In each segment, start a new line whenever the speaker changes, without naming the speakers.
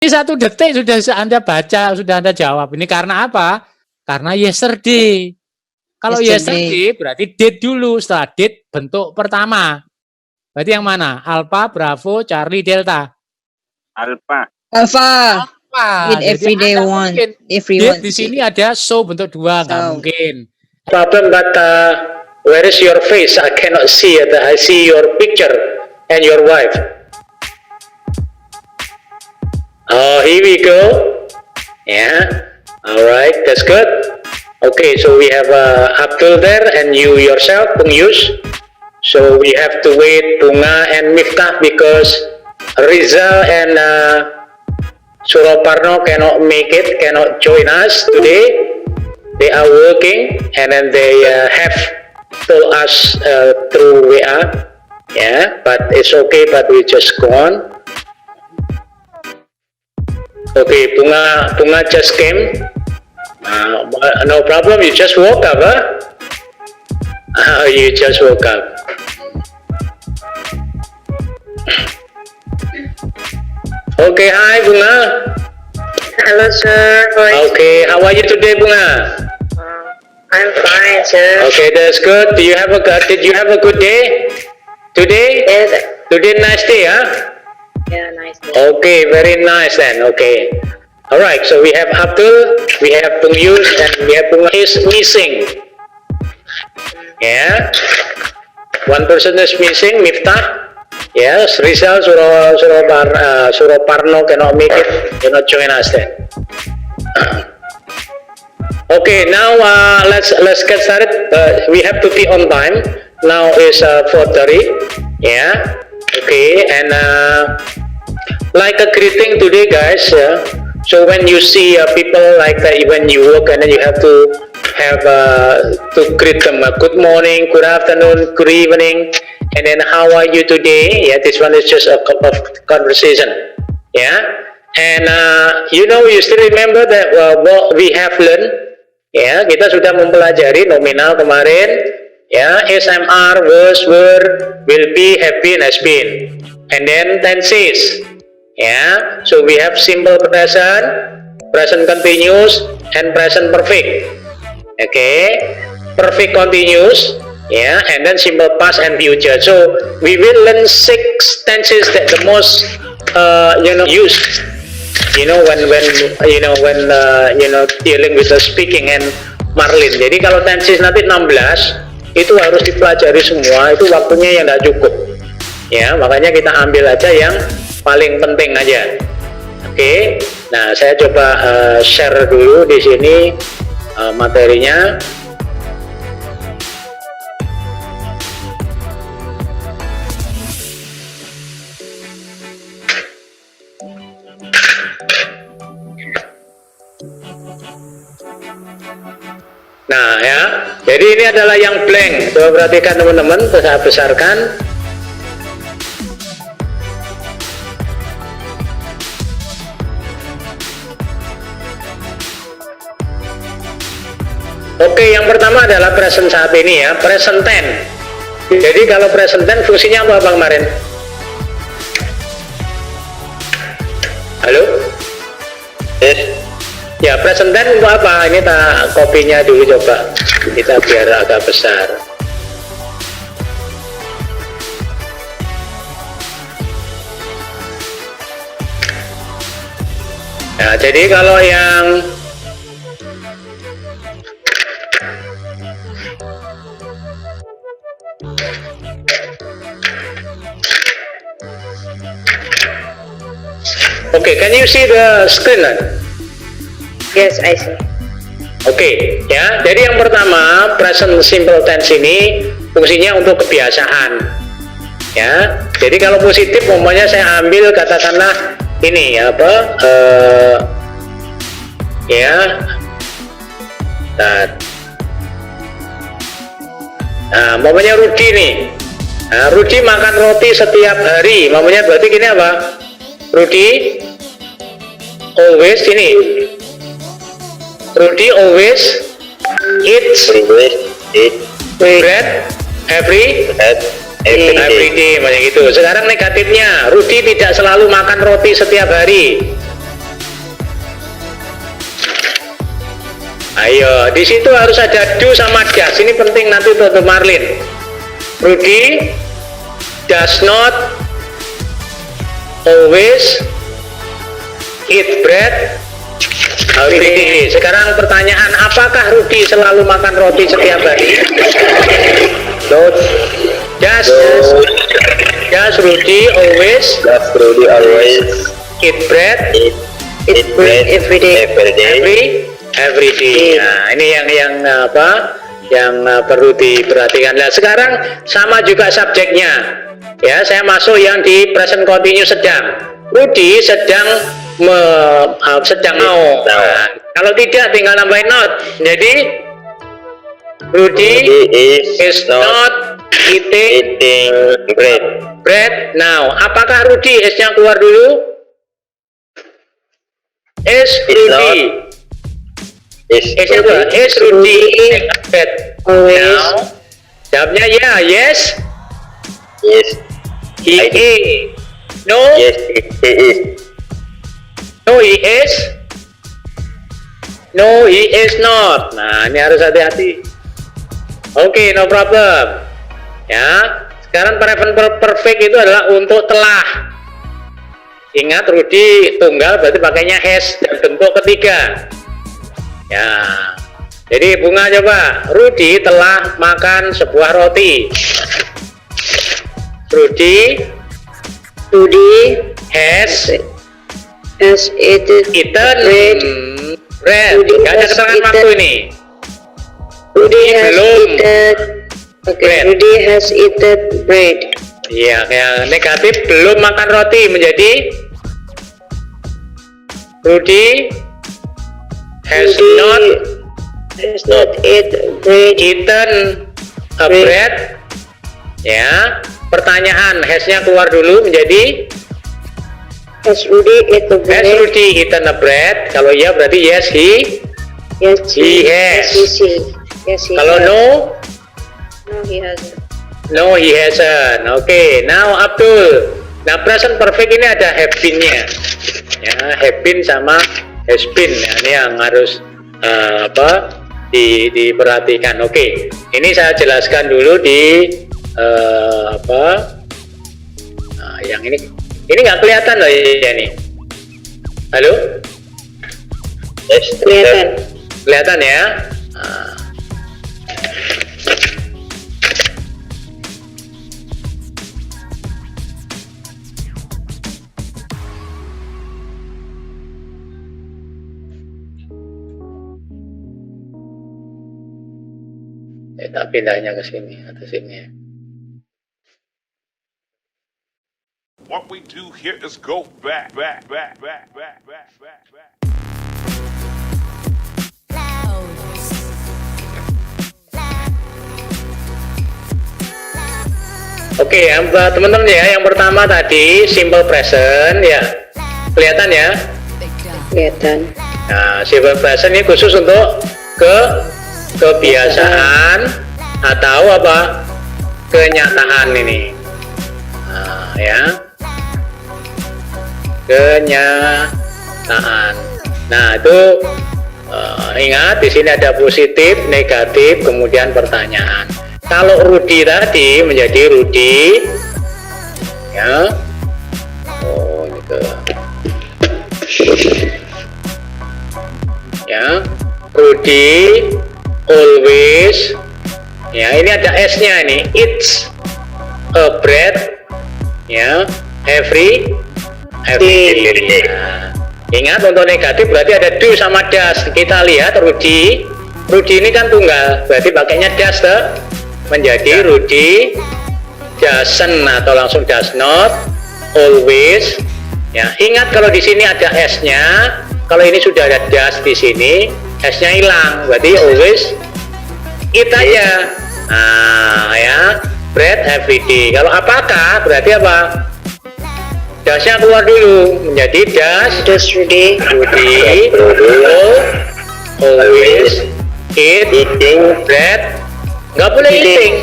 Ini 1 detik sudah Anda baca, sudah Anda jawab. Ini karena apa? Karena yesterday. Kalau yesterday berarti date dulu, setelah date bentuk pertama. Berarti yang mana? Alpha, Bravo, Charlie, Delta.
Alpha.
With everyday one.
Date di sini ada so bentuk 2, nggak mungkin.
Problem, but where is your face? I cannot see it. I see your picture and your wife. Oh, here we go. Yeah. All right, that's good. Okay, so we have Abdul there and you yourself, Bung Yus. So we have to wait Bunga and Miftah because Rizal and Suroparno cannot make it, cannot join us today. They are working and then they have told us through WA. Yeah, but it's okay, but we just go on. Okay, Bunga just came. No problem, you just woke up, huh? You just woke up. Okay, hi Bunga.
Hello, sir.
Okay, how are you today, Bunga?
I'm fine, sir.
Okay, that's good. Did you have a good day today?
Yes.
Today nice day, huh?
Yeah, nice.
Okay, very nice then. Okay. All right. So we have Abdul, we have Bung Yus, and we have Bunga is missing. Yeah. One person is missing, Miftah. Yes, Rizal, Suroparno cannot make it, cannot join us then. Okay, now let's get started. We have to be on time. Now is 4:30. Yeah. Okay, and like a greeting today, guys. Yeah. So when you see people like that, when you work, and then you have to greet them. Good morning, good afternoon, good evening, and then how are you today? Yeah, this one is just a cup of conversation. Yeah, and you still remember that what we have learned. Ya, kita sudah mempelajari nominal kemarin. Ya, SMR, was, were, will be, have been, has been, and then tenses. Ya, so we have simple present, present continuous, and present perfect. Okay, perfect continuous. Yeah, and then simple past and future. So we will learn 6 tenses that the most used. When dealing with the speaking and Marlin. Jadi kalau tenses nanti 16 itu harus dipelajari semua, itu waktunya yang nggak cukup. Ya, makanya kita ambil aja yang paling penting aja. Oke. Nah, saya coba share dulu di sini materinya. Nah ya, jadi ini adalah yang blank. Coba perhatikan teman-teman, saya besarkan. Oke, yang pertama adalah present saat ini ya, present tense. Jadi kalau present tense fungsinya apa Bang Marin? Halo? Ya, present tense untuk apa? Ini tak kopinya dulu coba. Kita biar agak besar. Nah, jadi kalau yang okay, can you see the screen?
Yes, I see.
Oke, ya. Jadi yang pertama, present simple tense ini fungsinya untuk kebiasaan. Ya. Jadi kalau positif, umpamanya saya ambil katakanlah ini apa? Nah, umpamanya Rudi nih. Nah, Rudi makan roti setiap hari. Umpamanya berarti gini apa? Rudi always ini. Rudy always eats bread every day, macam gitu. Sekarang negatifnya, Rudy tidak selalu makan roti setiap hari. Ayo, di situ harus ada do sama does. Ini penting nanti untuk Marlin. Rudy does not always eat bread every day. Sekarang pertanyaan, apakah Rudy selalu makan roti setiap hari? Does Rudy always eat bread
every day.
every day. Nah, ini yang apa? Yang perlu diperhatikan. Nah, sekarang sama juga subjeknya. Ya, saya masuk yang di present continuous sedang. Rudy sedang mau. Nah, kalau tidak tinggal nambahin not. Jadi Rudy is not eating bread now. Apakah Rudy S-nya keluar dulu? Is Rudy is Rudy eating bread now? Jawabnya ya, yes. He is. No. No, he is. No, he is not. Nah, ini harus hati-hati. Oke, no problem. Ya, sekarang present perfect itu adalah untuk telah. Ingat, Rudy tunggal berarti pakainya has dan bentuk ketiga. Ya, jadi Bunga coba. Rudy telah makan sebuah roti. Rudy has eaten bread. Gak ada keterangan waktu ini.
Rudy has
belum
eaten. Okay,
bread.
Rudy has eaten bread.
Iya, yang negatif belum makan roti menjadi Rudy has not eaten a bread. Ya, pertanyaan has-nya keluar dulu menjadi
Has Rudy eaten bread?
has Rudy eaten a bread? Kalau iya berarti yes he
Yes,
he has.
Yes, he
Kalau
has.
no
He hasn't.
no he hasn't. Oke, now Abdul. Nah, present perfect ini ada have been-nya. Ya, have been sama has been. Ya, ini yang harus diperhatikan. Oke, ini saya jelaskan dulu di Nah, yang ini nggak kelihatan loh ya nih. Halo? Kelihatan ya. Nah. Kita pindahnya ke sini atau sini.
What we do here is go back.
Oke, teman-teman ya, yang pertama tadi simple present ya, kelihatan ya.
Kelihatan.
Nah, simple present ini khusus untuk kebiasaan atau apa kenyataan ini. Nah, ya. Kenyataan. Nah, itu ingat di sini ada positif, negatif, kemudian pertanyaan. Kalau Rudy tadi menjadi Rudy, ya. Oh, gitu. Ya, Rudy always. Ya, ini ada S-nya ini. Eats a bread. Ya, every day. Nah, ingat untuk negatif berarti ada do sama does. Kita lihat Rudy ini kan tunggal, berarti pakainya does menjadi Rudy doesn't atau langsung does not always. Ya, ingat kalau di sini ada S-nya, kalau ini sudah ada does di sini, S-nya hilang, berarti always eat aja. Nah, ya, bread every day. Kalau apakah berarti apa? Dasnya keluar dulu menjadi does Rudy always eating bread. Nggak boleh eating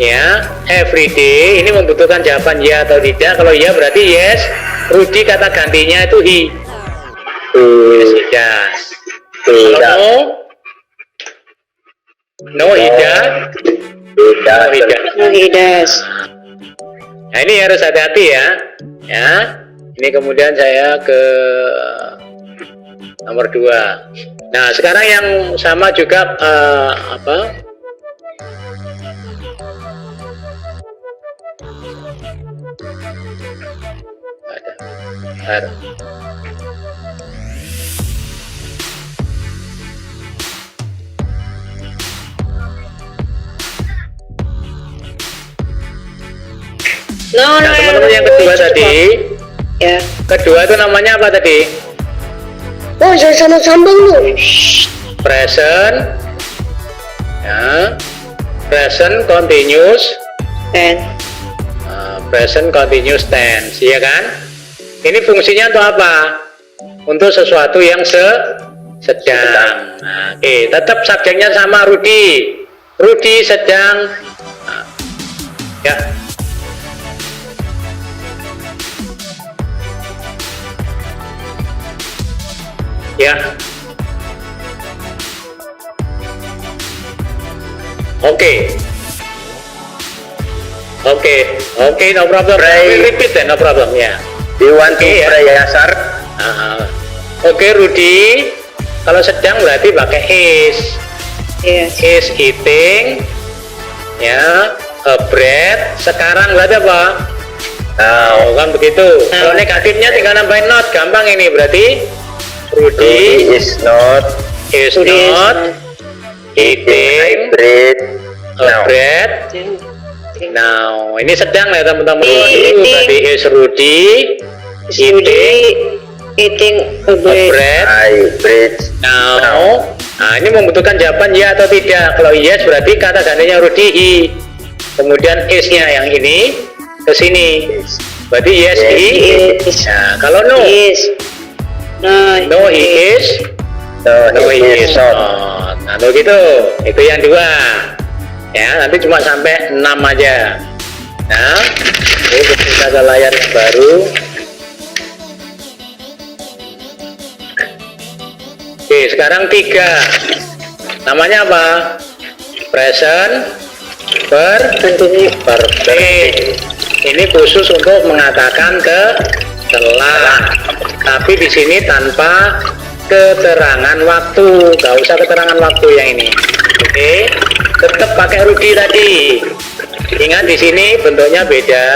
ya, every day. Ini membutuhkan jawaban ya atau tidak. Kalau ya berarti yes. Rudy kata gantinya itu he. Yes, he does. Kalau no No, he does. No, he does.
No, he does.
Nah, ini harus hati-hati ya. Ya. Ini kemudian saya ke nomor 2. Nah, sekarang yang sama juga apa? Ada.
No,
Nah, teman-teman yang kedua tadi,
Ya.
kedua itu namanya apa tadi?
Oh, jangan sambung-sambung lu.
Present, ya, present continuous,
And
present continuous tense, ya kan? Ini fungsinya untuk apa? Untuk sesuatu yang sedang. Nah, oke, tetap subjeknya sama Rudy. Rudy sedang, ya. Ya. Oke. Oke, no problem. I will repeat then, no problem. Ya.
Do you want to
Oke, ya.
pray, ya, sir?
Oke, Rudy. Kalau sedang berarti pakai is.
yes.
Is eating. Ya. A bread. Sekarang berarti apa?
Now,
Kan begitu. Kalau negatifnya tinggal nambahin not. Gampang ini berarti.
Rudy
Rudy
is not
is
Rudy is
not
eating
eating
bread
a
now.
bread. Now, ini sedang ya teman-teman.
Eating.
Tadi is Rudy
Is Rudy eating a
a
bread?
bread.
I bread
Now, nah ini membutuhkan jawaban ya atau tidak. Kalau yes berarti kata gantinya Rudy he. Kemudian is-nya yang ini ke sini. Berarti yes
Yes,
he.
is.
Nah, kalau no,
Yes.
no he is.
No,
No,
he is not.
Nah, begitu. Itu yang 2. Ya, nanti cuma sampai 6 aja. Nah, ini kita ke layar yang baru. Oke, sekarang 3. Namanya apa? Present perfect. Ini khusus untuk mengatakan telah. Tapi di sini tanpa keterangan waktu, nggak usah keterangan waktu yang ini. Oke, tetap pakai Rudy tadi. Ingat di sini bentuknya beda.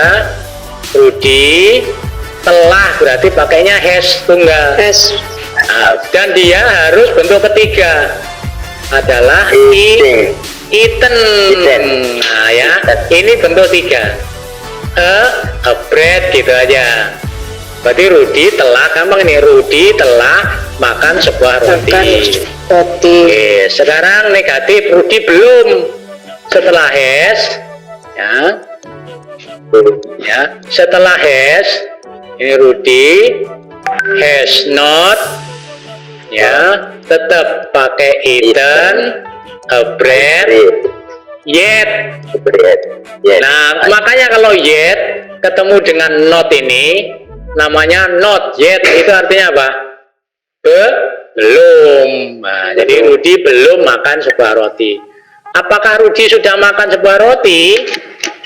Rudy telah berarti pakainya has tunggal.
Has.
Nah, dan dia harus bentuk ketiga adalah
Eating.
eaten. Nah ya, ini bentuk 3. A bread gitu aja. Berarti Rudy telah, gampang nih, Rudy telah makan sebuah
Makan
roti.
roti.
Oke, sekarang negatif, Rudy belum. Setelah has, ya, setelah has, ini Rudy has not, ya, tetap pakai eaten a bread yet.
Bread. Yes.
Nah, makanya kalau yet ketemu dengan not ini namanya not yet, itu artinya apa? Belum. Nah, jadi Rudy belum makan sebuah roti. Apakah Rudy sudah makan sebuah roti?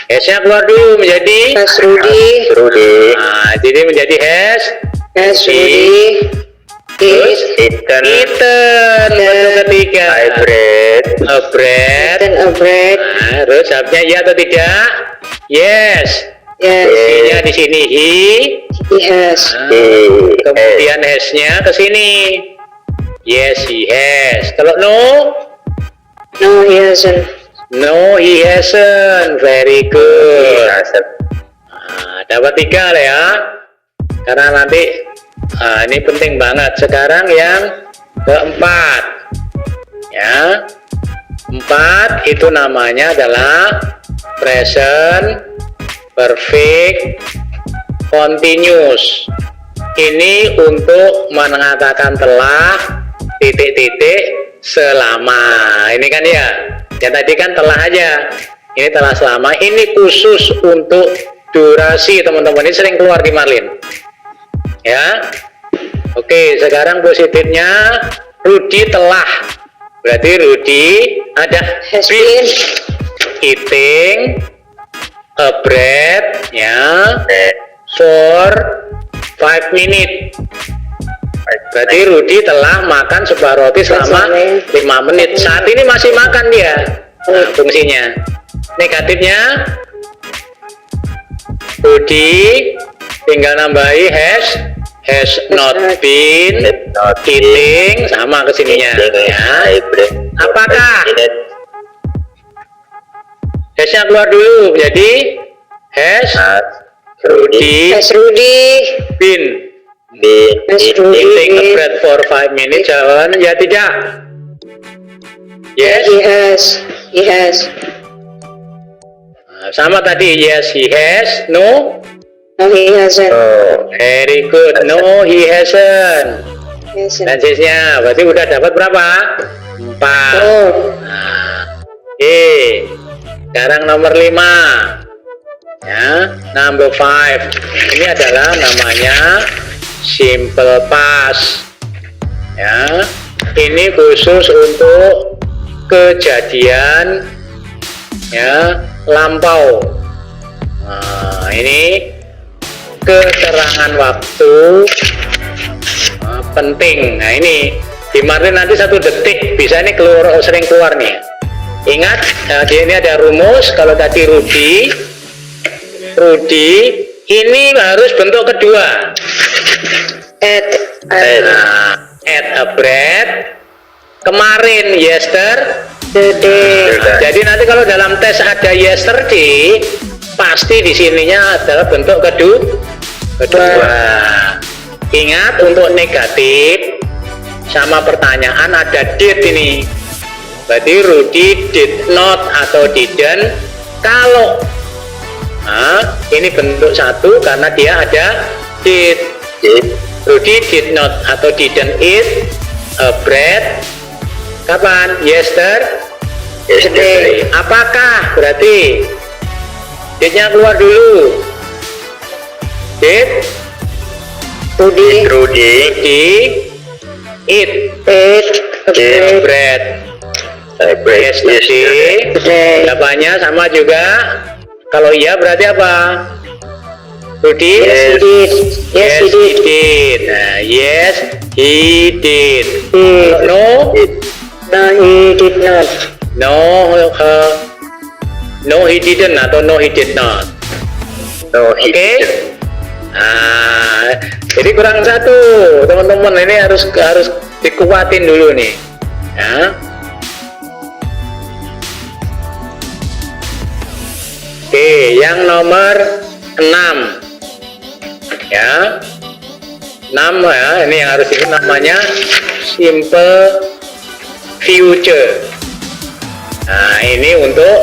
S-nya keluar dulu menjadi
Has Rudy.
Rudy
Nah, jadi menjadi has
Rudy
terus
eaten
eaten bentuk ketiga.
I bread.
A bread.
eaten a bread.
Nah, terus jawabnya ya atau tidak? Yes.
Yes.
He-nya di sini he.
He has.
Nah, kemudian has-nya ke sini. Yes, he has. Kalau no,
No, he hasn't.
no, he hasn't. Very good. Nah, dapat 3 lah ya. Karena nanti ini penting banget. Sekarang yang keempat, ya. 4 itu namanya adalah present perfect continuous. Ini untuk mengatakan telah titik-titik selama. Ini kan ya. Yang tadi kan telah aja. Ini telah selama. Ini khusus untuk durasi, teman-teman. Ini sering keluar di Marlin. Ya. Oke, sekarang positifnya Rudy telah Berarti Rudy ada
Has
been
been.
eating a bread ya for 5 minutes. Berarti Rudy telah makan sebuah roti selama 5 menit. Saat ini masih makan dia. Nah, fungsinya. Negatifnya Rudy tinggal nambahi has not been eating sama kesininya ya. Apakah hasnya keluar dulu, jadi has Rudy
Has Rudy
been eating a bread for 5 minutes? Jawaban ya tidak. Yes.
He has.
Nah, sama tadi, yes he has, no.
No, he hasn't.
Very good, no he hasn't.
Hasn't.
Dan sisnya berarti udah dapat berapa? 4.
Oh,
Nah, sekarang nomor 5 ya, number 5 ini adalah namanya simple past ya. Ini khusus untuk kejadian ya lampau. Nah, ini keterangan waktu penting. Nah, ini dimartin nanti 1 detik bisa ini keluar, sering keluar nih. Ingat, di ini ada rumus. Kalau tadi Rudy ini harus bentuk kedua.
at
At a bread kemarin, yesterday. Jadi nanti kalau dalam tes ada yesterday, pasti di sininya adalah bentuk kedua. Ingat, untuk negatif sama pertanyaan ada did ini. Berarti Rudy did not atau didn't. Kalau ini bentuk 1 karena dia ada did. Rudy did not atau didn't eat a bread kapan? Yesterday. Apakah berarti didnya keluar dulu? Did Rudy eat bread yesterday? Jawabannya sama juga. Kalau iya berarti apa? Rudy? Yes, he did. Nah, yes, he did. No,
he did not.
No, he didn't atau no, he did not. Oke? Nah, jadi kurang 1, teman-teman. Ini harus dikuatin dulu nih. Ya. Oke, yang nomor 6. Ya, 6 ya, ini yang harus ini namanya simple future. Nah, ini untuk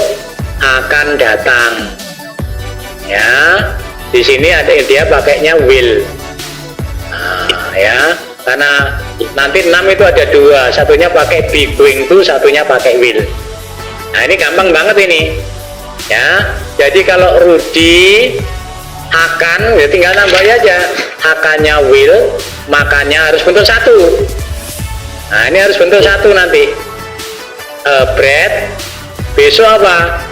akan datang. Ya, di sini ada dia pakainya will. Nah, ya, karena nanti 6 itu ada 2, satunya pakai be going to, satunya pakai will. Nah, ini gampang banget ini. Ya, jadi kalau Rudy akan, ya tinggal nambah aja. Akannya will, makannya harus bentuk 1. Nah, ini harus bentuk 1 nanti. Bread, besok apa?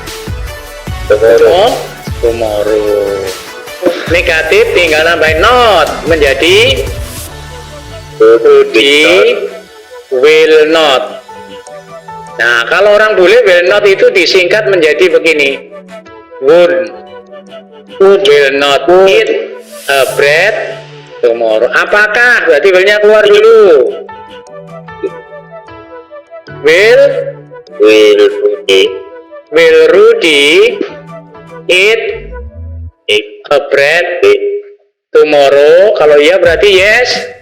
Tomorrow. Negatif tinggal nambahin not menjadi Rudy will not. Nah, kalau orang bule will not itu disingkat menjadi begini. Would will not eat a bread tomorrow. Apakah? Berarti will-nya keluar dulu. Will Rudy eat a bread tomorrow? Kalau iya berarti yes.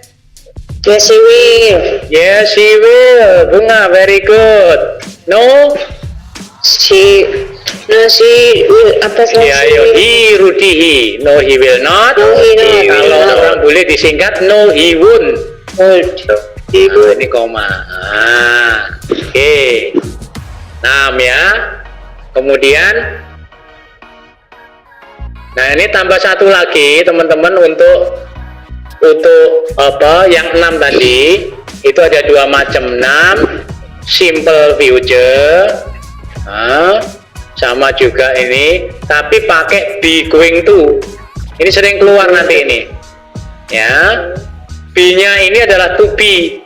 Yes, he will.
Yes, he will. Bunga, very good. No,
She will. Apa
ya, Rudy, he. No, he will not.
No, he not.
Kalau orang boleh disingkat, no, he won't. Ini koma. Oke. 6 ya. Kemudian, nah ini tambah 1 lagi, teman-teman, untuk apa? Yang 6 tadi itu ada 2 macam. 6 simple future. Nah, sama juga ini, tapi pakai be going to. Ini sering keluar nanti ini. Ya, be-nya ini adalah to be.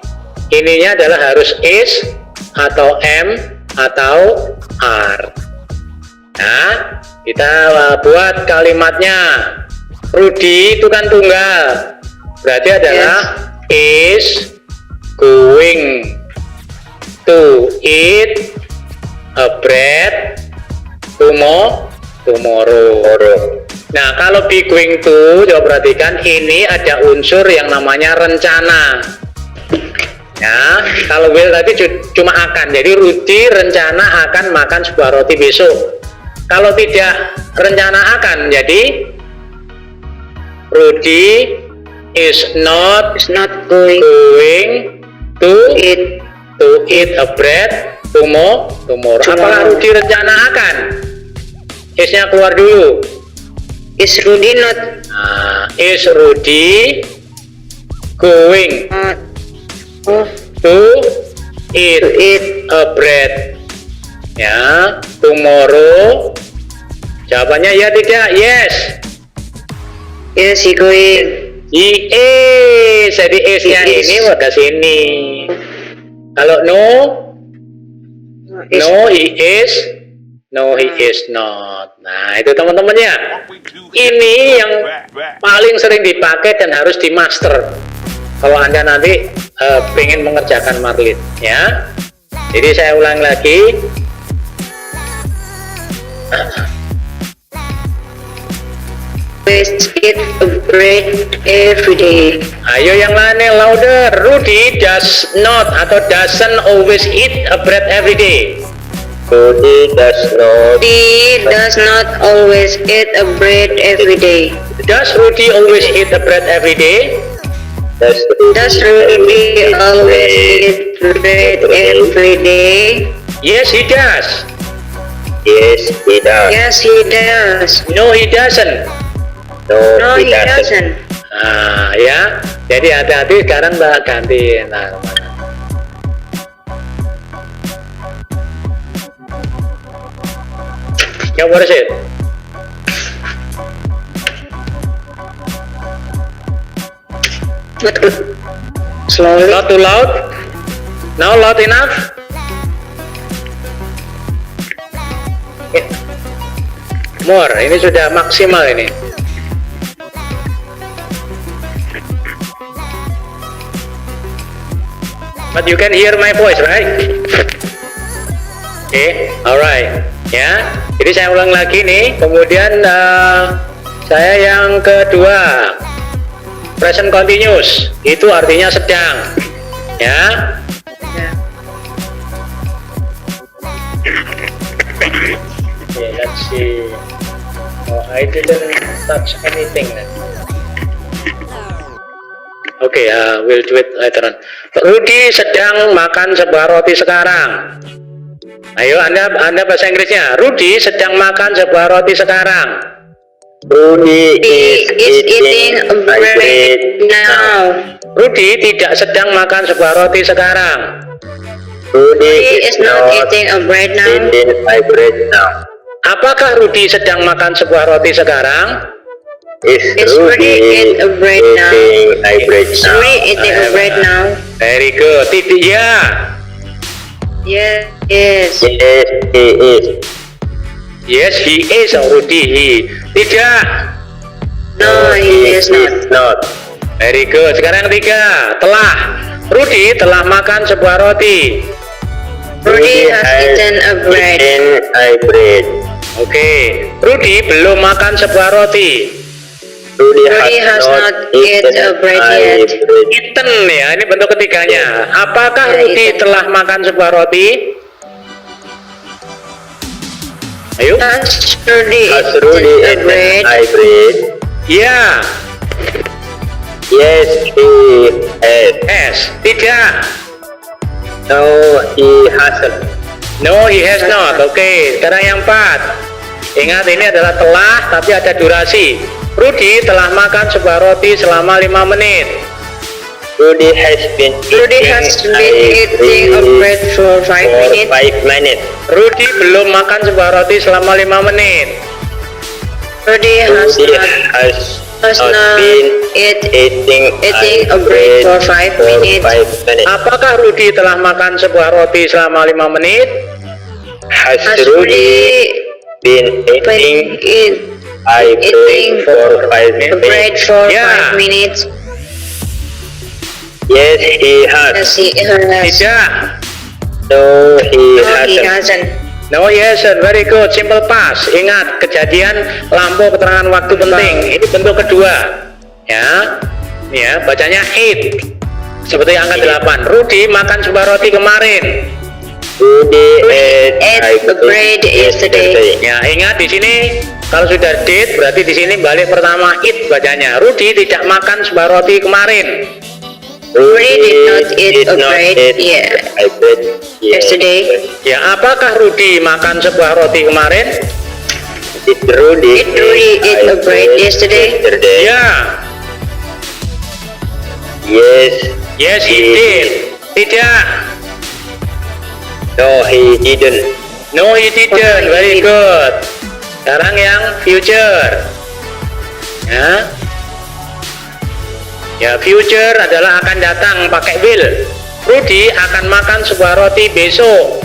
Ininya adalah harus is atau am atau are. Nah, kita buat kalimatnya. Rudy itu kan tunggal, berarti adalah is going to eat a bread tomorrow. Nah, kalau be going to, coba perhatikan ini ada unsur yang namanya rencana. Ya, kalau will tadi cuma akan. Jadi Rudy rencana akan makan sebuah roti besok. Kalau tidak rencana akan, jadi Rudy is not going to eat a bread tomorrow. Apakah Rudy rencana akan? Is-nya keluar dulu.
Is Rudy not?
Nah, is Rudy going to eat a bread ya tomorrow? Jawabannya ya tidak, yes.
Yes, he going.
He is. Jadi is-nya
He is.
ini ke sini. Kalau no, he is. No, he is not. Nah, itu teman-temannya.
What we do here
Ini
is
yang
back.
paling sering dipakai dan harus dimaster kalau Anda nanti pengen mengerjakan marlit, ya. Jadi saya ulang lagi.
Always eat a bread every day.
Ayo yang lainnya louder. Rudy does not atau doesn't always eat a bread every day.
Rudy does not.
Rudy does not always eat a bread every day.
Does Rudy always eat a bread every day?
Does
Does Rudy always eat bread every day?
Yes, he does.
Yes, he does.
Yes, he does.
No, he doesn't.
No, he doesn't.
Nah, ya. Jadi hati-hati sekarang Mbak ganti. Nah, ya, what is it?
Not good. Slowly.
Not too loud? Now loud enough? More, ini sudah maksimal ini. But you can hear my voice, right? Okay, alright. Ya, jadi saya ulang lagi nih. Kemudian saya yang kedua, present continuous, itu artinya sedang. Ya. Okay, let's see. Oh, I didn't touch anything. Oke, we'll do it later on. Rudy sedang makan sebuah roti sekarang. Ayo, Anda bahasa Inggrisnya. Rudy sedang makan sebuah roti sekarang.
Rudy
He is eating a bread now.
Rudy tidak sedang makan sebuah roti sekarang.
Rudy is not eating a bread now.
eating my bread now.
Apakah Rudy sedang makan sebuah roti sekarang?
Is
Rudy eat a bread now?
eating my bread
Is
now?
Rudy eating a bread now?
Very good. Tidak ya.
Yes. Yes.
Yes, he is.
Yes, he is. Rudy. Tidak.
No, he is not.
not.
Very good. Sekarang yang ketiga. Telah. Rudy telah makan sebuah roti.
Rudy has eaten a bread.
Eaten a bread.
Oke. Rudy belum makan sebuah roti.
Rudy
has not eaten a bread yet.
Eaten ya. Ini bentuk ketiganya. Apakah
Ya,
Rudy
eaten.
telah makan sebuah roti? Ayo.
Has Rudy
Has Rudy
eaten a
eaten
bread?
a bread?
Ya.
Yes, he has.
Has. Tidak.
No, he hasn't.
No, he has not. Oke, sekarang yang 4. Ingat, ini adalah telah, tapi ada durasi. Rudy telah makan sebuah roti selama 5 menit.
Rudy has been
eating a bread for 5 minutes.
5 minutes.
Rudy belum makan sebuah roti selama 5 menit.
Rudy
Rudy has not been eating
a bread for 5 minutes.
Apakah Rudy telah makan sebuah roti selama 5 menit?
Has Rudy been eating a bread for 5
a bread
minutes?
for
Yeah.
5 minutes?
Yes, he has.
Yes, he has.
Tidak.
No, he
No, he
hasn't.
hasn't.
No, yes, very good. Simple past. Ingat, kejadian lampu keterangan waktu penting. Ini bentuk kedua. Ya. Ya, bacanya eat. Seperti angka 8. Rudy makan sebuah roti kemarin.
Rudy ate
Ate a bread yesterday.
Ya, ingat di sini kalau sudah date berarti di sini balik pertama eat bacanya. Rudy tidak makan sebuah roti kemarin.
Rudy did not eat a bread yesterday.
Ya, apakah Rudy makan sebuah roti kemarin?
Did Rudy
eat a bread yesterday?
Ya.
Yes.
Yes, he did. Tidak.
No, he didn't.
No, he didn't. Very good. Sekarang yang future. Ya. Ya, future adalah akan datang pakai will. Rudy akan makan sebuah roti besok.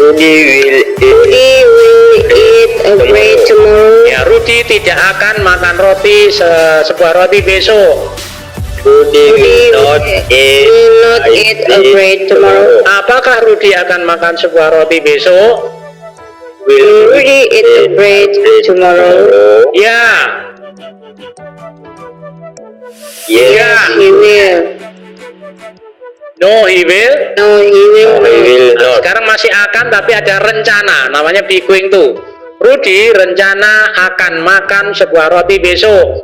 Rudy will
eat a bread tomorrow.
Ya, Rudy tidak akan makan roti sebuah roti besok.
Rudy will not
eat a bread tomorrow.
Apakah Rudy akan makan sebuah roti besok?
Will Rudy eat a bread tomorrow?
Ya.
Yes,
He will.
No, he will.
No, he will.
he will not.
Sekarang masih akan tapi ada rencana, namanya be going to. Rudy rencana akan makan sebuah roti besok.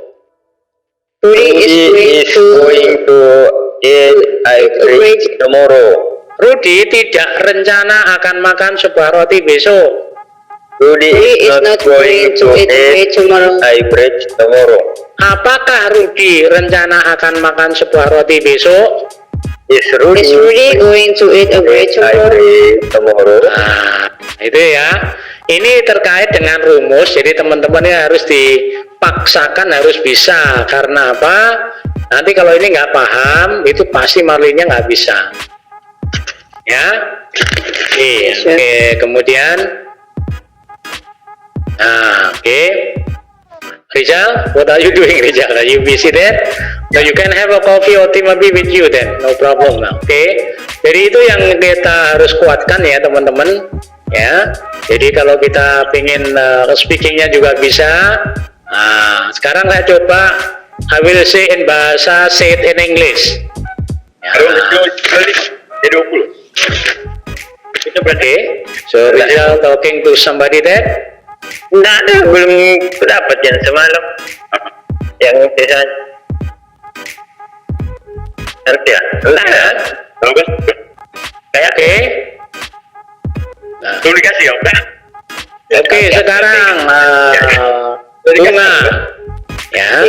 Rudy is
going to eat a bread tomorrow.
Rudy tidak rencana akan makan sebuah roti besok.
Rudy is not going to eat
tomorrow.
a bread tomorrow.
Apakah Rudy rencana akan makan sebuah roti besok?
Is Rudy
going to eat a bread
tomorrow?
Nah, itu ya. Ini terkait dengan rumus, jadi teman-teman ini harus dipaksakan, harus bisa. Karena apa? Nanti kalau ini nggak paham, itu pasti marlinya nggak bisa. Ya, oke. Kemudian, nah, oke. Rizal, what are you doing, Rizal? Are you busy there? No, you can have a coffee or tea maybe with you then, no problem. Oke. Jadi itu yang kita harus kuatkan ya teman-teman. Ya. Jadi kalau kita pengen speakingnya juga bisa. Nah, sekarang saya coba. I will say in bahasa, say it in English. Ya. Oke. So Rizal talking to somebody there.
Nggak ada, belum dapat yang semalam. Yang biasa. Ngerti ya? Nggak ada. Bagus. Kayak
Oke. Nah.
komunikasi ya.
Oke, sekarang Bunga. Ya.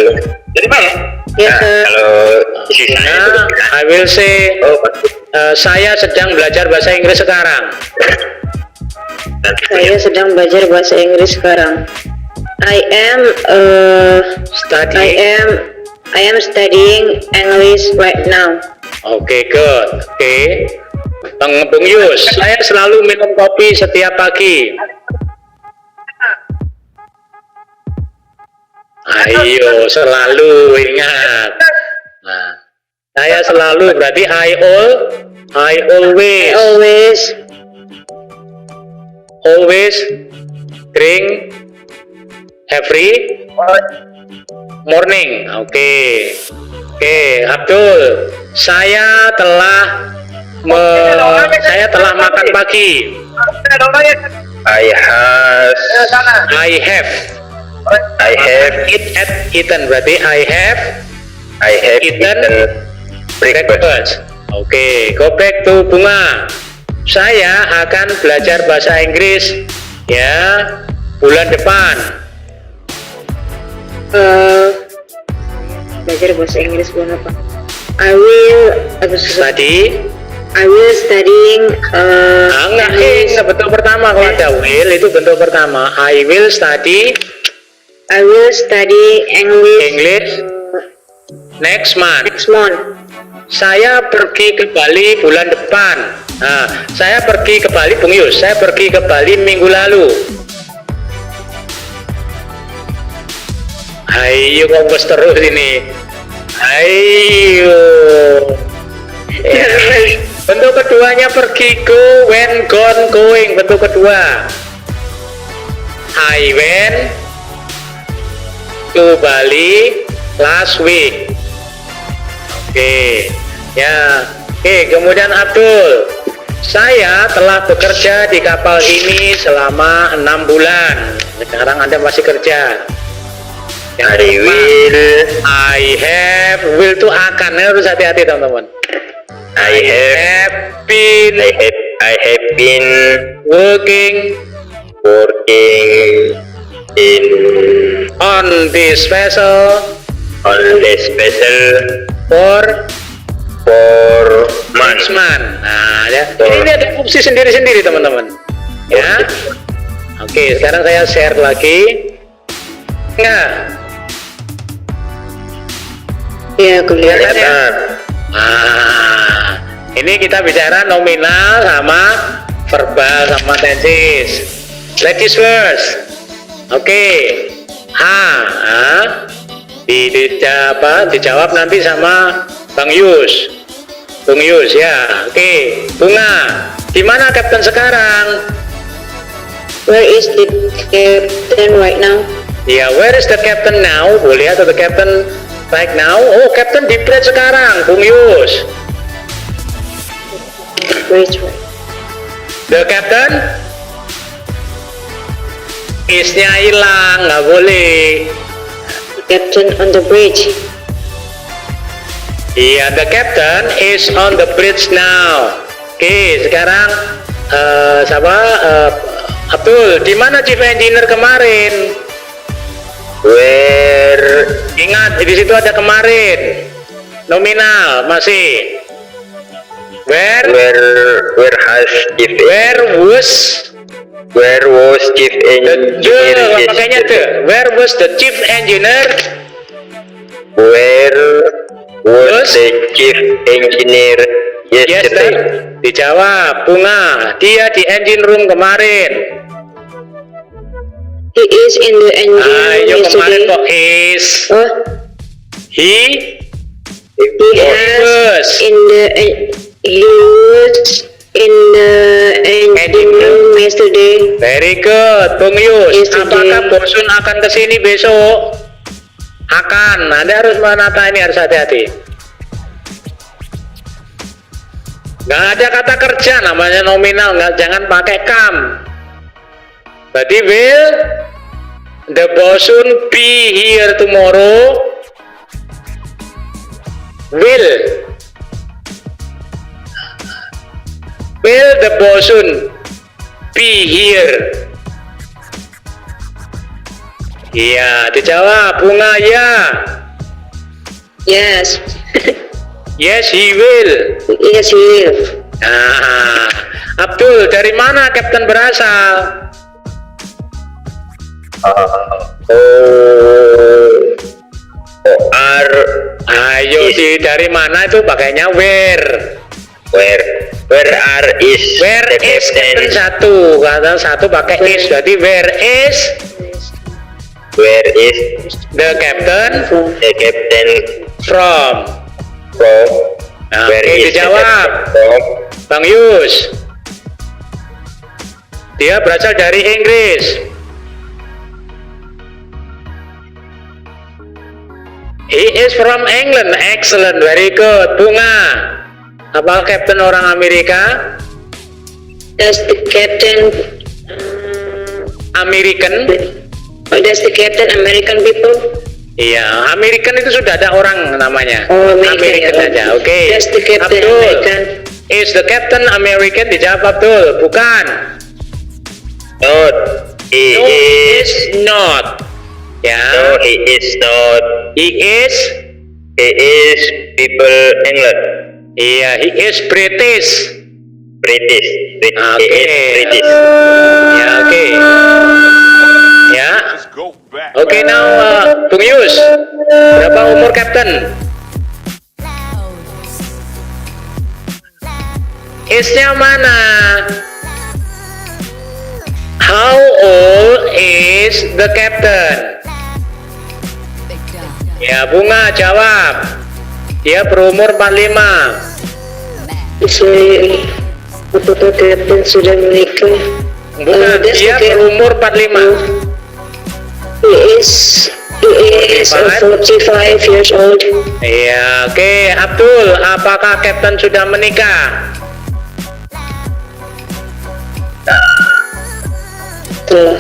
Dari mana?
Yes, sir.
Kalau sisa
Bunga, I will say saya sedang belajar bahasa Inggris sekarang.
Saya sedang belajar bahasa Inggris sekarang. I am studying English right now.
Oke, good. Oke. Bung Yus, saya selalu minum kopi setiap pagi. Ayo, selalu ingat. Nah, saya selalu berarti I always drink every morning. Oke, Abdul, saya telah makan pagi.
I have
eaten berarti I have eaten breakfast. Oke, go back to Bunga. Saya akan belajar bahasa Inggris ya bulan depan.
Belajar bahasa Inggris bulan apa? I will
Study.
I will studying
Enggak, bentuk pertama kalau ada will itu bentuk pertama. I will study
I will study
English next month.
next month.
Saya pergi ke Bali bulan depan. Nah, saya pergi ke Bali, Bung Yus. Saya pergi ke Bali minggu lalu. Ayo kompos terus ini. Ayo. Ya. Bentuk keduanya pergi, go, when, gone, going. Bentuk kedua. I went to Bali last week. Oke, ya. Oke, kemudian Abdul. Saya telah bekerja di kapal ini selama 6 bulan. Sekarang Anda masih kerja. I have, will itu akan, harus hati-hati teman-teman. I have been working
in
on this vessel for
months.
Nah, ya. Ini ada fungsi sendiri-sendiri teman-teman. Ya. Oke, sekarang saya share lagi. Enggak.
Ya, kelihatan.
Nah, ini kita bicara nominal sama verbal sama tenses. Ladies first. Oke. Dijawab nanti sama Bang Yus. Bung Yus ya. Oke. Bunga. Di mana Kapten sekarang?
Where is the captain right now?
Ya, where is the captain now? Boleh atau the captain right now? Oh, captain di bridge sekarang, Bung Yus.
Right.
The captain is-nya hilang, nggak boleh.
Captain on the bridge.
Iya, the captain is on the bridge now. Oke, sekarang Abdul, di mana chief engineer kemarin?
Where
Ingat, di situ ada kemarin. Nominal masih. Where
was chief engineer
makanya where was the chief engineer?
Where was the chief engineer yesterday?
Dijawab, Bunga. Dia di engine room kemarin.
He is in the engine room
Ayo kemarin
yesterday.
kok is.
Oh,
He
was in the engine room yesterday.
Very good, Bung Yus.
Yesterday.
Apakah Bosun akan kesini besok? Akan. Anda harus menata ini, harus hati-hati. Nggak ada kata kerja, namanya nominal. Nggak, jangan pakai come. Berarti will the Bosun be here tomorrow? Will the Bosun be here? Iya, dijawab Bunga ya.
Yes.
Yes, he will.
Yes, he will.
Nah, Abdul, dari mana Kapten berasal? Ayo dari mana itu pakainya where?
Where is
Kapten satu, kata satu pakai is, berarti where is the captain from? Nah,
Where
oke,
is the
dijawab
captain from?
Bang Yus. Dia berasal dari Inggris. He is from England. Excellent, very good. Bunga, apa kapten orang Amerika?
Does the captain
American?
does the captain American people?
Iya, American itu sudah ada orang namanya.
Oh, American, ya.
Saja. Oke.
Does the captain
Abdul,
American?
is the captain American? Dijawab Abdul. Bukan.
Not. He
No,
is
not. Ya.
No, he is not.
He is
He is people England.
Iya, he is British.
British.
Oke.
He is British.
Ya, oke. Ya.
Let's go back.
Oke, now Bung Yus. Berapa umur Captain? Is-nya mana? How old is the captain? Ya, Bunga jawab. Dia berumur 45.
Apakah Captain sudah menikah?
Bukan, dia berumur 45.
He is 45 years old.
Iya, oke. Abdul, apakah Captain sudah menikah?
Telah.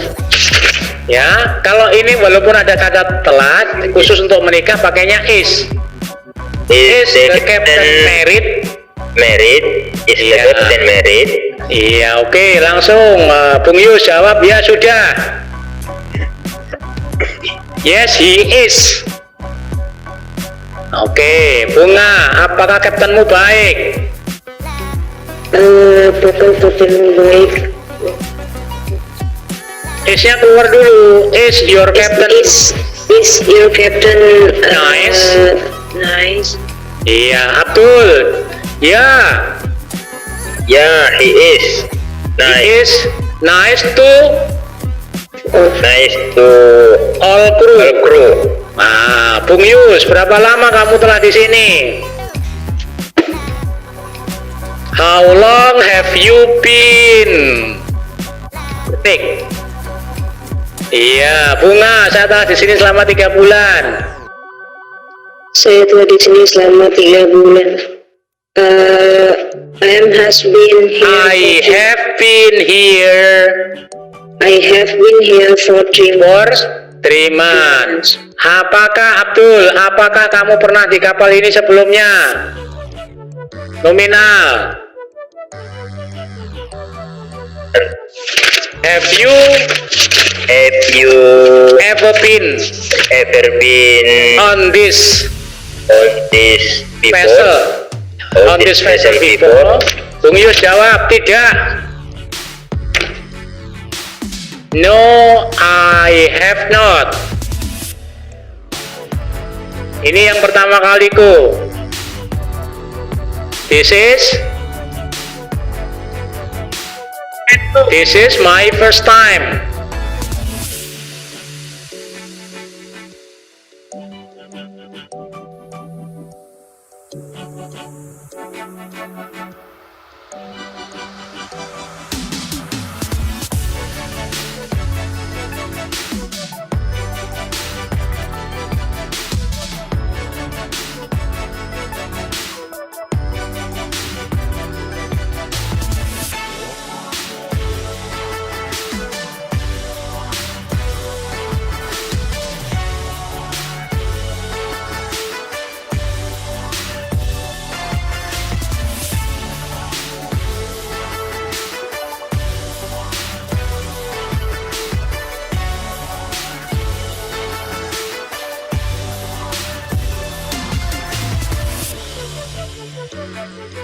Ya, kalau ini walaupun ada kata telat, khusus untuk menikah pakainya is. Is the captain married?
Married? Is the
Iya.
captain married?
Iya, oke, langsung Bung Yus jawab ya sudah. Yes, he is. Oke, Bunga, apakah kaptenmu baik?
Apakah Captain baik?
Is-nya keluar dulu. Is your captain?
Is your captain
Nice.
Nice.
Iya, Abdul. Ya,
Yeah, he is.
he
Nice.
is nice to
Nice to
all crew.
all crew.
Nah, Bung Yus, berapa lama kamu telah di sini? How long have you been? Ketik. Iya, Bunga, saya telah di sini selama 3 bulan.
Saya telah di sini selama 3 bulan. Has been here.
I have been here
I have been here for 3 months.
for 3 months. Apakah Abdul, apakah kamu pernah di kapal ini sebelumnya? Nominal. Have you
Ever
been on this
on this
vessel? On this vessel before? Bung Yus jawab tidak. No, I have not. Ini yang pertama kaliku. This is my first time.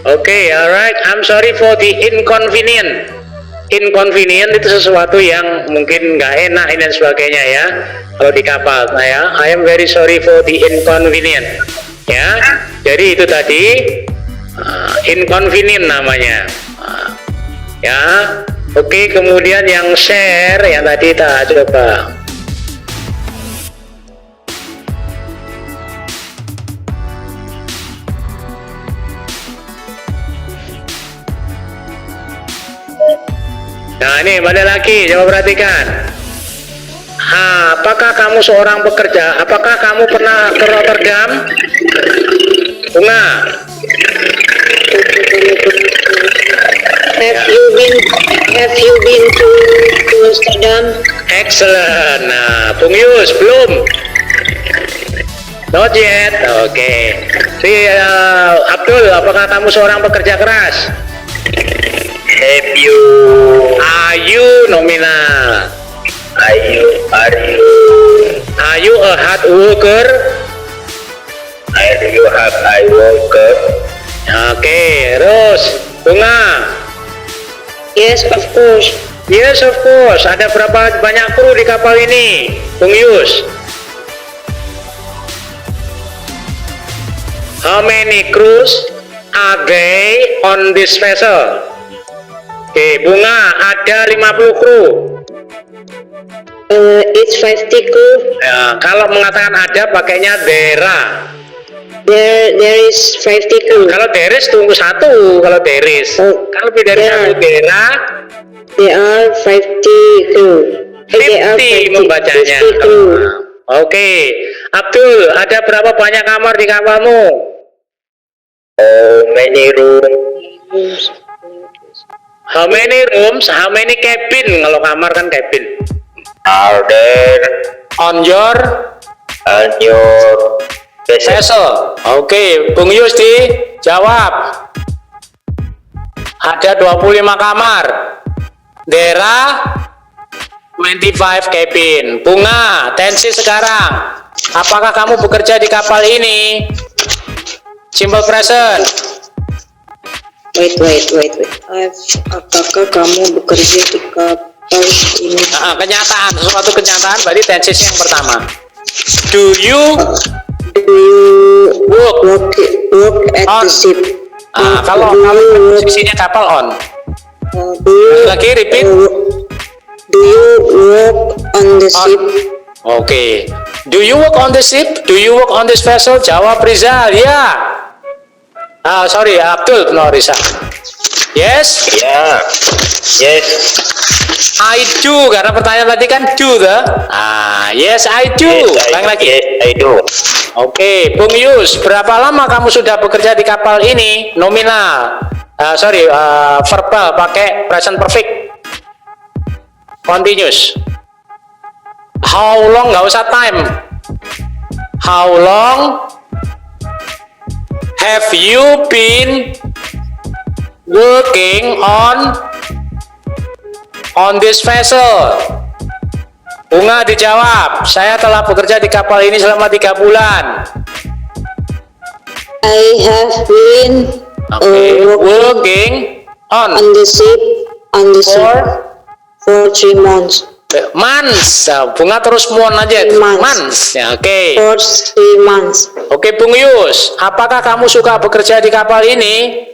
Oke, alright. I'm sorry for the inconvenient. Inconvenient itu sesuatu yang mungkin nggak enak dan sebagainya ya. Kalau di kapal, nah ya. I am very sorry for the inconvenient. Ya, jadi itu tadi inconvenient namanya. Ya, oke. Kemudian yang share yang tadi tak coba. Nah ini balik lagi, coba perhatikan. Apakah kamu seorang pekerja? Apakah kamu pernah ke Rotterdam? Bunga.
Have you been to Amsterdam?
Excellent. Nah, Bung Yus belum. Not yet. Oke. Si Abdul, apakah kamu seorang pekerja keras? Are you nominal?
Are you
Are you a hard worker?
Do you have I woke up?
Oke, terus Bunga.
Yes, of course.
Yes, of course. Ada berapa banyak kru di kapal ini, Bung Yus? How many crews are they on this vessel? Oke, Bunga, ada 50 kru.
It's 50 crew.
Ya, kalau mengatakan ada, pakainya there.
There is 50 crew.
Kalau there is tunggu satu. Kalau there is.
Oh,
Kalau lebih dari
yeah.
satu there,
There are 50 crew. There are
50 membacanya.
50 crew.
Oke, Abdul, ada berapa banyak kamar di kapalmu?
Many rooms.
How many rooms? How many cabin? Kalau kamar kan cabin.
Are there
On your
on your vessel?
vessel. Oke, Bung Yusti, jawab. Ada 25 kamar. There are 25 cabin. Bunga, tensi sekarang. Apakah kamu bekerja di kapal ini? Simple present.
Wait. Apakah kamu bekerja di kapal ini?
Nah, kenyataan, sesuatu kenyataan berarti tensis yang pertama. Do you
Do you
work?
work at
On.
the ship?
Kalau
do you work,
posisinya kapal on.
do you
Lagi repeat.
do you work on the
On.
ship?
Oke. Do you work on the ship? Do you work on this vessel? Jawab Rizal, ya. Sorry, Abdul, no Rizal. Yes,
Yeah. Yes.
I do. Karena pertanyaan tadi kan do the. Yes, I do. Ulang lagi.
Yes, I do.
Oke, Bung Yus, berapa lama kamu sudah bekerja di kapal ini? Nominal. Verbal pakai present perfect. Continuous. How long? Nggak usah time. How long have you been working on this vessel? Bunga dijawab, saya telah bekerja di kapal ini selama 3 bulan.
I have been
Working on
on the ship for 3 months.
months. Bunga terus mon aja.
3 months.
Months. Ya, oke.
For 3 months.
Oke, Bung Yus, apakah kamu suka bekerja di kapal ini?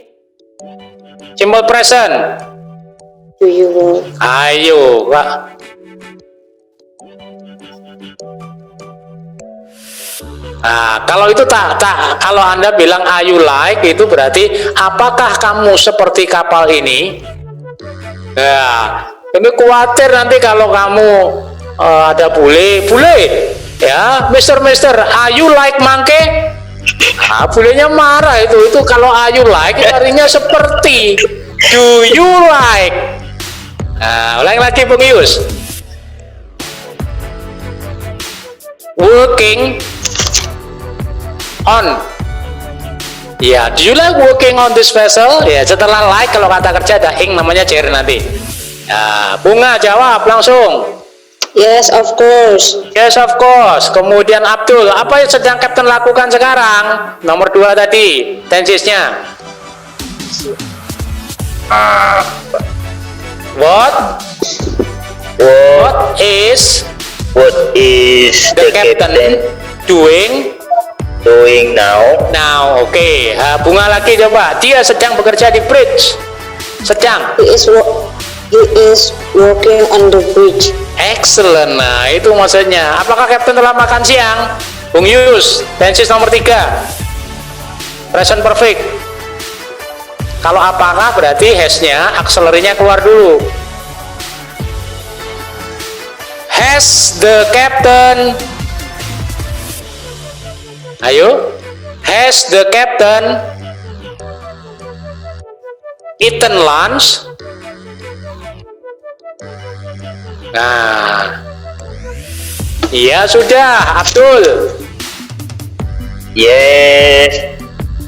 Simple present.
Do you work?
Ayo, Kak. Kalau itu kalau Anda bilang are you like, itu berarti apakah kamu seperti kapal ini? Nah, ini khawatir nanti kalau kamu ada bule, ya, Mister, are you like monkey? Bulenya marah itu kalau are you like artinya seperti. Do you like? Ulang lagi, Bung Yus. Working on. Ya, do you like working on this vessel? Ya, setelah like kalau kata kerja ada ing namanya chair nanti. Ya, Bunga jawab langsung.
Yes, of course.
Yes, of course. Kemudian Abdul, apa yang sedang Kapten lakukan sekarang? Nomor 2 tadi, tensisnya. What is
the
the captain doing
now?
Oke. Bunga lagi coba. Dia sedang bekerja di bridge. Sedang.
He is working on the bridge.
Excellent. Nah, itu maksudnya. Apakah Kapten telah makan siang? Bung Yus, tensis nomor 3. Present perfect. Kalau apakah berarti has-nya, akselerinya keluar dulu. Has the captain? Ayo. Has the captain eaten lunch? Nah, iya sudah, Abdul.
Yes.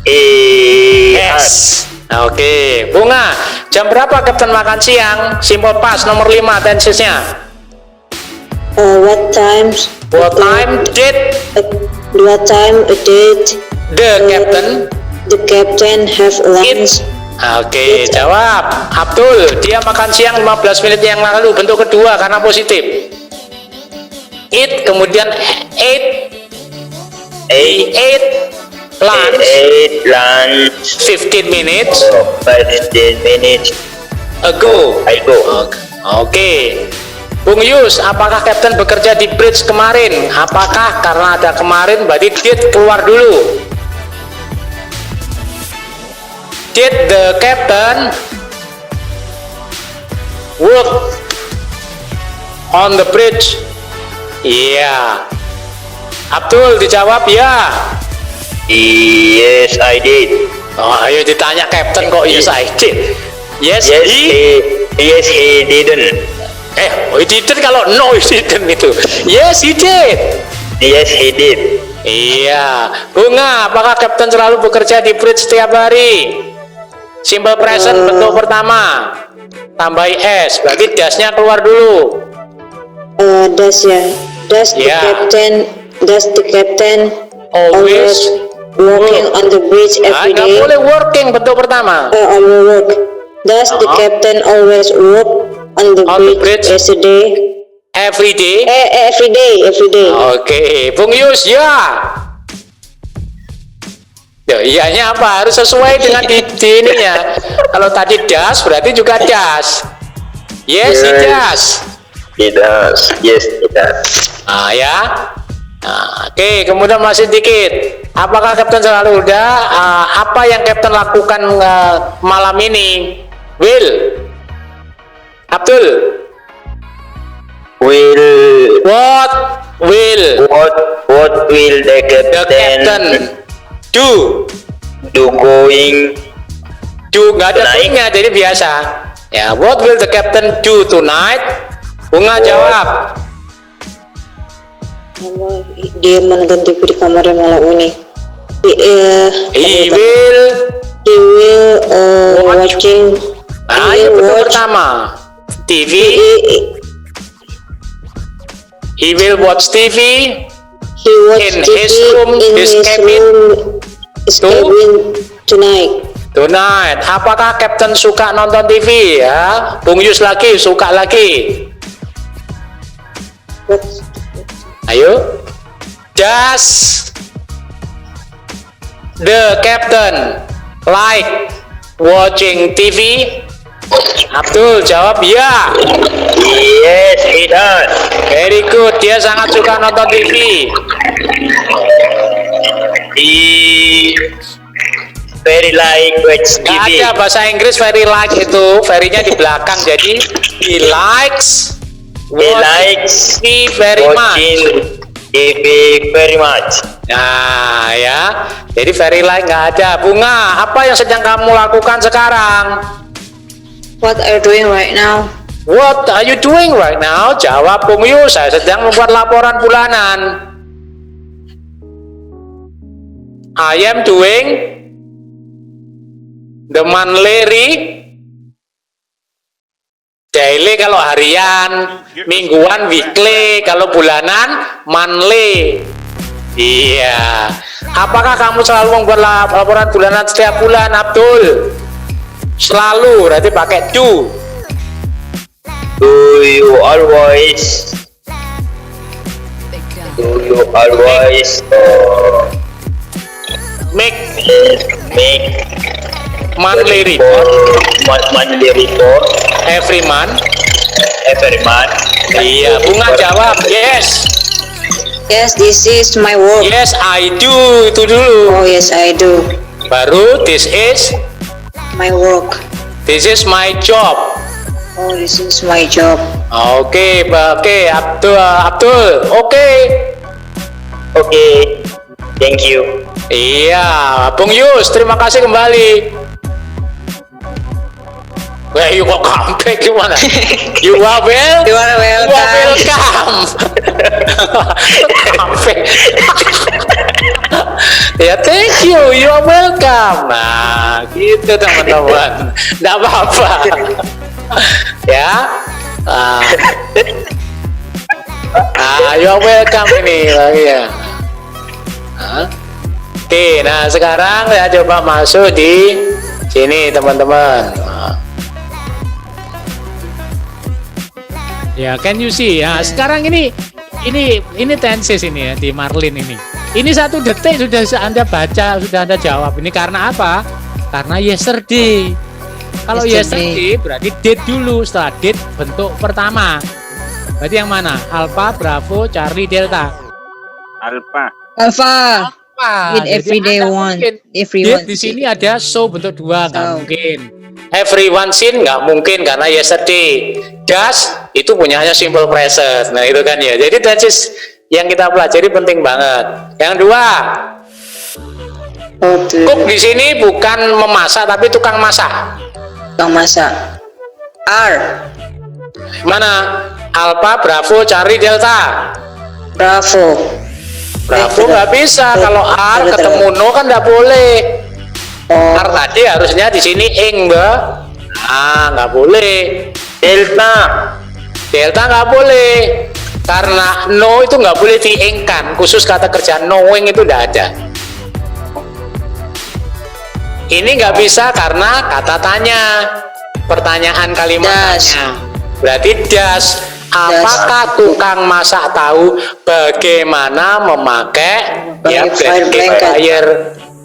Yes. Oke, Bunga. Jam berapa Kapten makan siang? Simple past nomor 5 tensesnya.
What time
What time did
a date
The captain.
The captain have lunch.
Oke, jawab. Abdul, dia makan siang 15 menit yang lalu, bentuk kedua karena positif. Eat, kemudian ate lunch.
Ate lunch
15 minutes
15 minutes
ago.
ago.
Oke. Bung Yus, apakah Captain bekerja di bridge kemarin? Apakah karena ada kemarin berarti did keluar dulu? Did the captain work on the bridge? Iya. Abdul dijawab ya.
Yes, I did.
Oh, ayo ditanya Captain kok yes I did. Yes,
Yes,
he.
he didn't.
He didn't kalau no he didn't itu. Yes, he did.
Yes, he did.
Iya. Bunga, apakah Captain selalu bekerja di bridge setiap hari? Simple present bentuk pertama. Tambahi S, berarti dasnya keluar dulu.
Does
Yeah.
Does the captain
Always
working
work.
on the bridge every
Nggak
day?
boleh working bentuk pertama.
On the work. Does the captain always work on the
On the
bridge
bridge.
yesterday?
Every day.
Every day.
Oke, Bung Yus, ya. Ya, iyanya apa? Harus sesuai dengan di ininya. Kalau tadi das, berarti juga das. Yes, it does.
He does. Yes, he does.
Nah, ya. Nah, oke, kemudian masih dikit. Apakah Captain selalu udah? Apa yang Captain lakukan malam ini? Will. Abdul. What will
What will the
the
captain
captain do?
going
Nggak ada
tonight?
nya, jadi biasa. Ya, what will the captain do tonight? Bunga jawab.
Dia menonton TV di kamarnya malam ini.
He will.
Watching.
Ayo bentuk pertama. TV. He will watch TV
He watch
in
TV
his room,
in
his
his
cabin.
cabin tonight.
Tonight. Apakah Captain suka nonton TV ya? Bung Yus lagi suka lagi. Ayo. Does the captain like watching TV? Abdul jawab ya.
Yes, he does.
Very good. Dia sangat suka nonton TV.
He very like watch
Nggak
TV.
ada bahasa Inggris very like itu. Very-nya di belakang. Jadi he likes
He likes
TV very much.
watching TV very much.
Nah ya. Jadi very like nggak ada. Bunga, apa yang sedang kamu lakukan sekarang?
What are you doing right now?
What are you doing right now? Jawab Bung Yu, saya sedang membuat laporan bulanan. I am doing the monthly, daily kalau harian, mingguan weekly, kalau bulanan monthly. Iya. Apakah kamu selalu membuat laporan bulanan setiap bulan, Abdul? Selalu, berarti pakai do.
Do you always
Make
make
monthly report
monthly report
every month.
every month?
Iya, Bunga jawab yes.
Yes, this is my work.
Yes, I do. Itu dulu.
Oh yes, I do.
Baru this is
My work.
my job.
Oh, this is my job.
Oke, Abdul. Oke.
Okay, thank you.
Iya, Bung Yus, terima kasih kembali. Wah, you kok comeback gimana? You are well.
You are welcome.
Comeback. Ya, thank you. You are welcome. Nah, gitu teman-teman. Nggak apa-apa. Ya. You are welcome ini lagi ya.
Oke, nah sekarang ya coba masuk di sini teman-teman.
Ya, can you see? Ya, sekarang ini tenses ini ya di Marlin ini. Ini 1 detik sudah Anda baca, sudah Anda jawab. Ini karena apa? Karena yesterday. Kalau yesterday berarti date dulu, setelah date bentuk pertama. Berarti yang mana? Alpha, Bravo, Charlie, Delta.
Alpha.
Alpha. With
Jadi
everyday
Anda
one.
mungkin
Everyone.
date di sini ada so bentuk 2, nggak
So.
mungkin.
Everyone seen nggak mungkin karena yesterday. Does itu punyanya simple present. Nah itu kan ya. Jadi tenses yang kita pelajari penting banget. Yang dua, cook di sini bukan memasak tapi tukang masak.
Tukang masak. R.
Mana? Alpha, Bravo, Charlie, Delta.
Bravo.
Bravo nggak bisa. Kalau R ketemu no kan nggak boleh. R tadi harusnya di sini ing, Mbak. Ah, nggak boleh. Delta. Delta nggak boleh. Karena no itu nggak boleh diingkan. Khusus kata kerja knowing itu nggak ada. Ini nggak bisa karena kata tanya. Pertanyaan kalimatnya. Berarti das. Apakah tukang masak tahu bagaimana memakai ya blanket fire?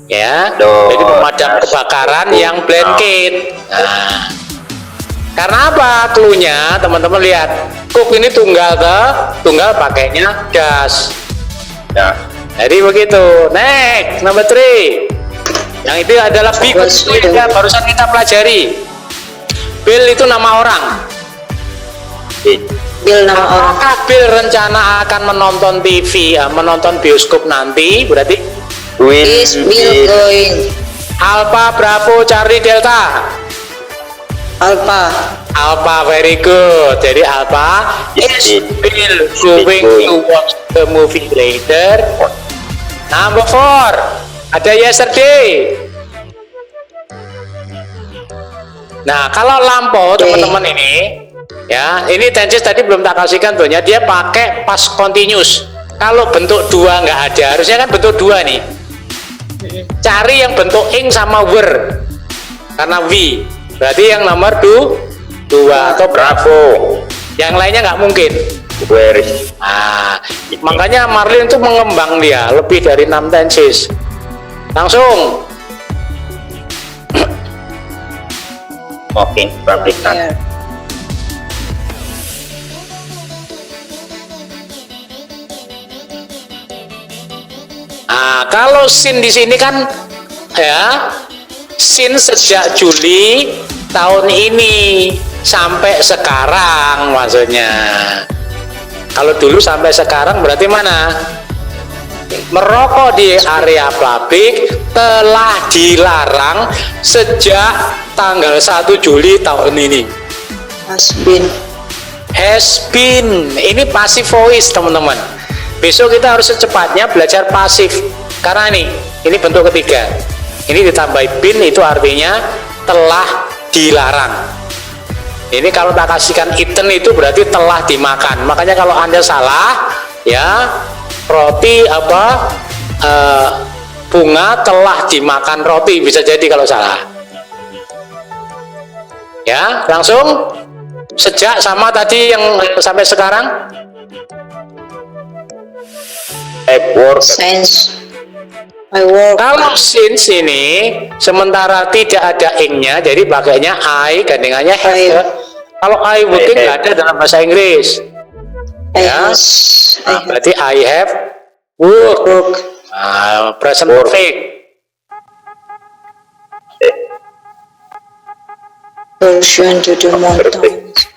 Ya, jadi pemadam kebakaran yang blanket. Nah, karena apa? Cluenya teman-teman lihat, cook ini tunggal pakainya das. Ya. Jadi begitu. Next, number 3. Yang itu adalah Bill, barusan kita pelajari. Bill itu nama orang.
Bill nama orang.
Apakah Bill rencana akan menonton TV, menonton bioskop nanti? Berarti
Is Bill going?
Alpha, Bravo, Charlie, Delta.
Alpha.
Alpha, very good. Jadi Alpha is Bill going to watch the movie later. Number 4, ada yesterday. Nah, kalau lampau teman-teman ini, ya, ini tenses tadi belum tak kasihkan tuhnya. Dia pakai past continuous. Kalau bentuk 2 nggak ada, harusnya kan bentuk 2 nih. Cari yang bentuk ing sama were, karena we. Berarti yang nomor 2 atau Bravo. Yang lainnya nggak mungkin. Where? Nah, makanya Marlin itu mengembang dia lebih dari 6 tenses. Langsung.
Walking public
Here.
Nah, kalau sin di sini kan ya sin sejak Juli tahun ini sampai sekarang maksudnya. Kalau dulu sampai sekarang berarti mana? Merokok di area publik telah dilarang sejak tanggal 1 Juli tahun ini.
Has been.
Has been. Ini passive voice teman-teman. Besok kita harus secepatnya belajar pasif karena ini bentuk ketiga. Ini ditambah bin itu artinya telah dilarang. Ini kalau tak kasihkan eaten itu berarti telah dimakan. Makanya kalau Anda salah ya roti bunga telah dimakan roti bisa jadi kalau salah. Ya, langsung sejak sama tadi yang sampai sekarang.
Since I work.
Kalau since ini sementara tidak ada ing-nya, jadi pakainya I gandengannya have. Kalau I working nggak ada dalam bahasa Inggris. Ya, berarti I have work. Present perfect.
Version to the mountains.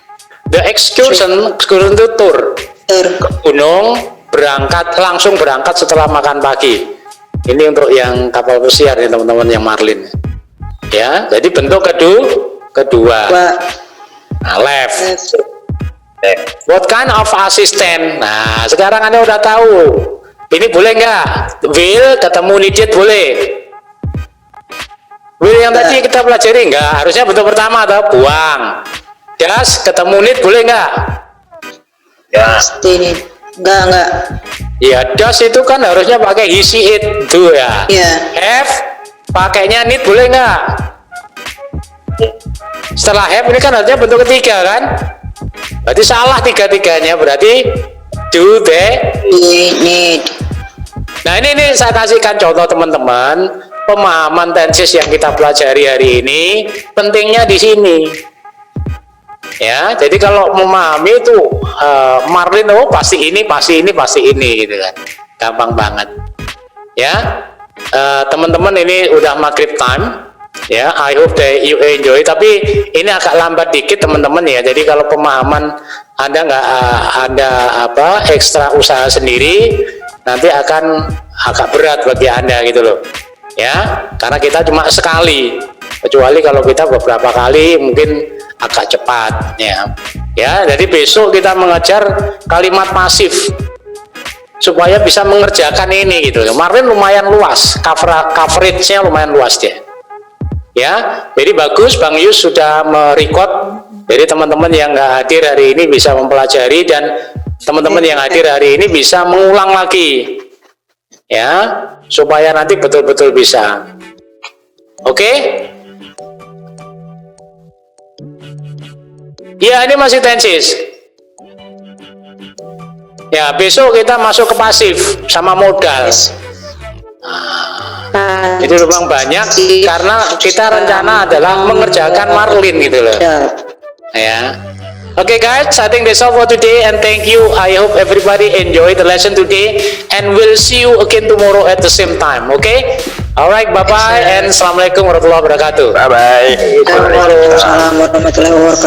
The excursion itu tour ke gunung, langsung berangkat setelah makan pagi. Ini untuk yang kapal pesiar ya teman-teman yang Marlin. Ya, jadi bentuk kedua. Nah, left. What kind of assistant? Nah, sekarang Anda udah tahu. Ini boleh nggak? Will ketemu needed boleh. Will yang tadi kita pelajari nggak? Harusnya bentuk pertama atau buang. Just ketemu need boleh nggak?
Ya.
Stay need. Enggak.
Ya, does itu kan harusnya pakai he, she, it, do ya.
Iya.
Have pakainya need boleh nggak? Setelah have ini kan harusnya bentuk ketiga kan? Berarti salah tiga-tiganya, berarti do, they.
Need.
Nah ini saya kasihkan contoh teman-teman, pemahaman tenses yang kita pelajari hari ini pentingnya di sini. Ya, jadi kalau memahami itu Marlin, oh pasti ini gitu kan, gampang banget. Ya, teman-teman ini udah maghrib time. Ya, I hope that you enjoy. Tapi ini agak lambat dikit teman-teman ya. Jadi kalau pemahaman Anda nggak ada ekstra usaha sendiri, nanti akan agak berat bagi Anda gitu loh. Ya, karena kita cuma sekali. Kecuali kalau kita beberapa kali mungkin agak cepat ya. Ya, jadi besok kita mengajar kalimat pasif supaya bisa mengerjakan ini gitu. Kemarin lumayan luas, coverage-nya lumayan luas dia. Ya, jadi bagus Bang Yus sudah merecord. Jadi teman-teman yang nggak hadir hari ini bisa mempelajari dan teman-teman yang hadir hari ini bisa mengulang lagi. Ya, supaya nanti betul-betul bisa. Oke? Ya, ini masih tenses. Ya, besok kita masuk ke pasif sama modal. Jadi memang banyak karena kita rencana adalah mengerjakan Marlin gitu loh. Ya. Okay guys, I think that's all for today and thank you. I hope everybody enjoy the lesson today and we'll see you again tomorrow at the same time. Okay? Alright, bye bye and assalamualaikum warahmatullahi wabarakatuh.
Bye bye.
Waalaikumsalam warahmatullahi wabarakatuh.